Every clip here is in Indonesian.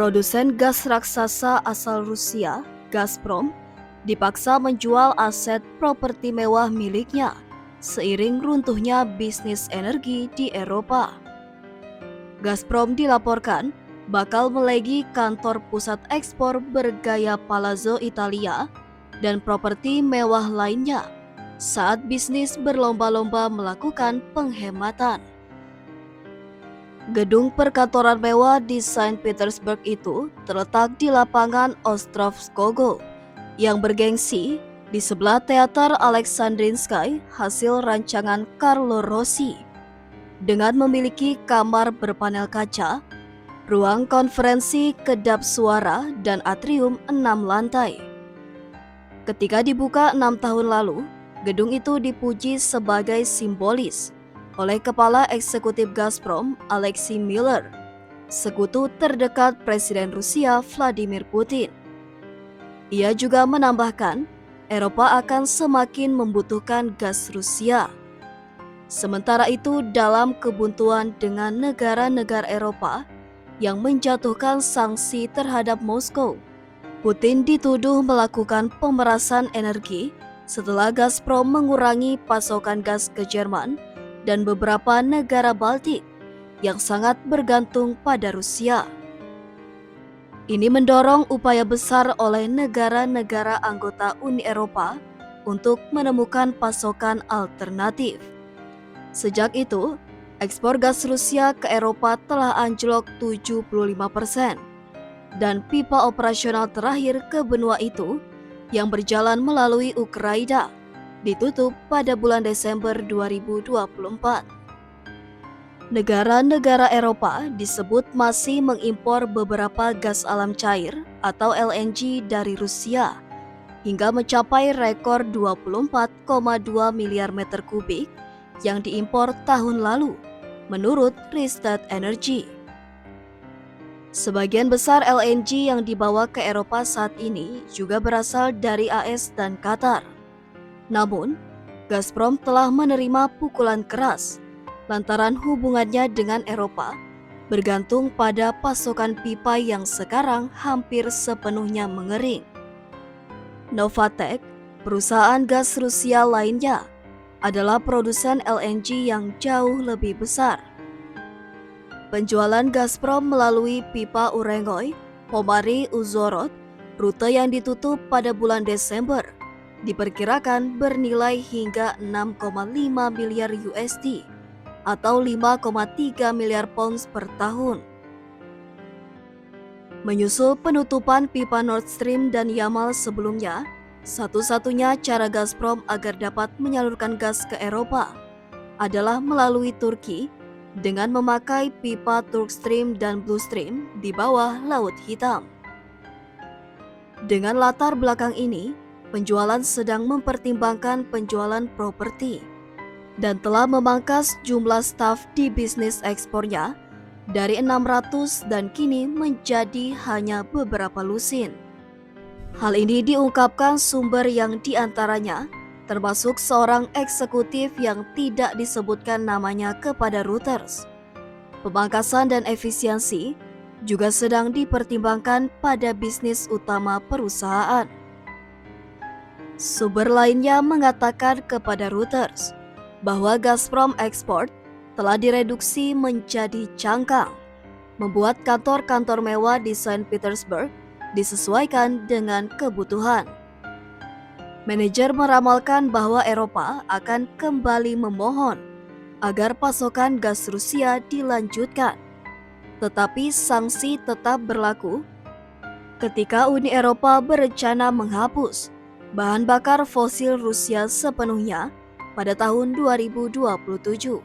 Produsen gas raksasa asal Rusia, Gazprom, dipaksa menjual aset properti mewah miliknya seiring runtuhnya bisnis energi di Eropa. Gazprom dilaporkan bakal melegi kantor pusat ekspor bergaya Palazzo Italia dan properti mewah lainnya saat bisnis berlomba-lomba melakukan penghematan. Gedung perkantoran mewah di Saint Petersburg itu terletak di lapangan Ostrovskogo yang bergengsi di sebelah teater Alexandrinsky hasil rancangan Carlo Rossi. Dengan memiliki kamar berpanel kaca, ruang konferensi kedap suara, dan atrium 6 lantai. Ketika dibuka 6 tahun lalu, gedung itu dipuji sebagai simbolis oleh Kepala Eksekutif Gazprom, Alexei Miller, sekutu terdekat Presiden Rusia Vladimir Putin. Ia juga menambahkan, Eropa akan semakin membutuhkan gas Rusia. Sementara itu, dalam kebuntuan dengan negara-negara Eropa yang menjatuhkan sanksi terhadap Moskow, Putin dituduh melakukan pemerasan energi setelah Gazprom mengurangi pasokan gas ke Jerman dan beberapa negara Baltik yang sangat bergantung pada Rusia. Ini mendorong upaya besar oleh negara-negara anggota Uni Eropa untuk menemukan pasokan alternatif. Sejak itu, ekspor gas Rusia ke Eropa telah anjlok 75%, dan pipa operasional terakhir ke benua itu yang berjalan melalui Ukraina ditutup pada bulan Desember 2024. Negara-negara Eropa disebut masih mengimpor beberapa gas alam cair atau LNG dari Rusia hingga mencapai rekor 24,2 miliar meter kubik yang diimpor tahun lalu, menurut Rystad Energy. Sebagian besar LNG yang dibawa ke Eropa saat ini juga berasal dari AS dan Qatar. Namun, Gazprom telah menerima pukulan keras lantaran hubungannya dengan Eropa bergantung pada pasokan pipa yang sekarang hampir sepenuhnya mengering. Novatek, perusahaan gas Rusia lainnya, adalah produsen LNG yang jauh lebih besar. Penjualan Gazprom melalui pipa Urengoy, Pomary Uzhhorod, rute yang ditutup pada bulan Desember, diperkirakan bernilai hingga 6,5 miliar USD atau 5,3 miliar pounds per tahun. Menyusul penutupan pipa Nord Stream dan Yamal sebelumnya, satu-satunya cara Gazprom agar dapat menyalurkan gas ke Eropa adalah melalui Turki dengan memakai pipa Turkstream dan Bluestream di bawah Laut Hitam. Dengan latar belakang ini, penjualan sedang mempertimbangkan penjualan properti dan telah memangkas jumlah staf di bisnis ekspornya dari 600 dan kini menjadi hanya beberapa lusin. Hal ini diungkapkan sumber yang diantaranya termasuk seorang eksekutif yang tidak disebutkan namanya kepada Reuters. Pemangkasan dan efisiensi juga sedang dipertimbangkan pada bisnis utama perusahaan. Sumber lainnya mengatakan kepada Reuters bahwa Gazprom Export telah direduksi menjadi cangkang, membuat kantor-kantor mewah di Saint Petersburg disesuaikan dengan kebutuhan. Manajer meramalkan bahwa Eropa akan kembali memohon agar pasokan gas Rusia dilanjutkan, tetapi sanksi tetap berlaku ketika Uni Eropa berencana menghapus bahan bakar fosil Rusia sepenuhnya pada tahun 2027.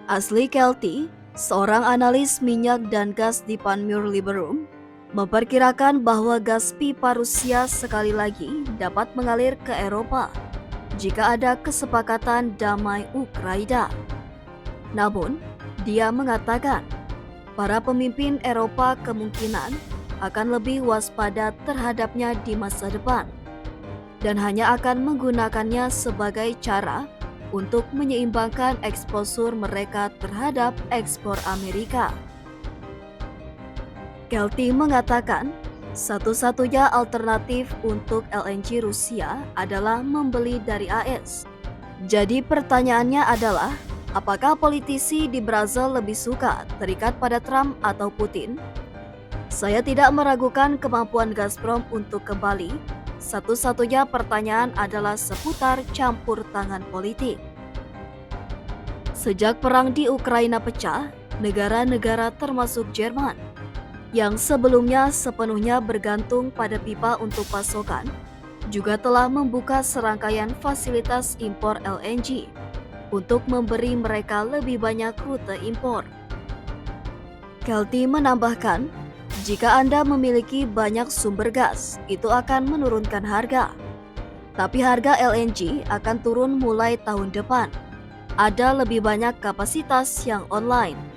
Ashley Kelty, seorang analis minyak dan gas di Panmure Liberum, memperkirakan bahwa gas pipa Rusia sekali lagi dapat mengalir ke Eropa jika ada kesepakatan damai Ukraina. Namun, dia mengatakan para pemimpin Eropa kemungkinan akan lebih waspada terhadapnya di masa depan dan hanya akan menggunakannya sebagai cara untuk menyeimbangkan eksposur mereka terhadap ekspor Amerika. Kelty mengatakan, satu-satunya alternatif untuk LNG Rusia adalah membeli dari AS. Jadi pertanyaannya adalah, apakah politisi di Brazil lebih suka terikat pada Trump atau Putin? Saya tidak meragukan kemampuan Gazprom untuk kembali. Satu-satunya pertanyaan adalah seputar campur tangan politik. Sejak perang di Ukraina pecah, negara-negara termasuk Jerman yang sebelumnya sepenuhnya bergantung pada pipa untuk pasokan, juga telah membuka serangkaian fasilitas impor LNG untuk memberi mereka lebih banyak rute impor. Kelty menambahkan, jika Anda memiliki banyak sumber gas, itu akan menurunkan harga. Tapi harga LNG akan turun mulai tahun depan. Ada lebih banyak kapasitas yang online.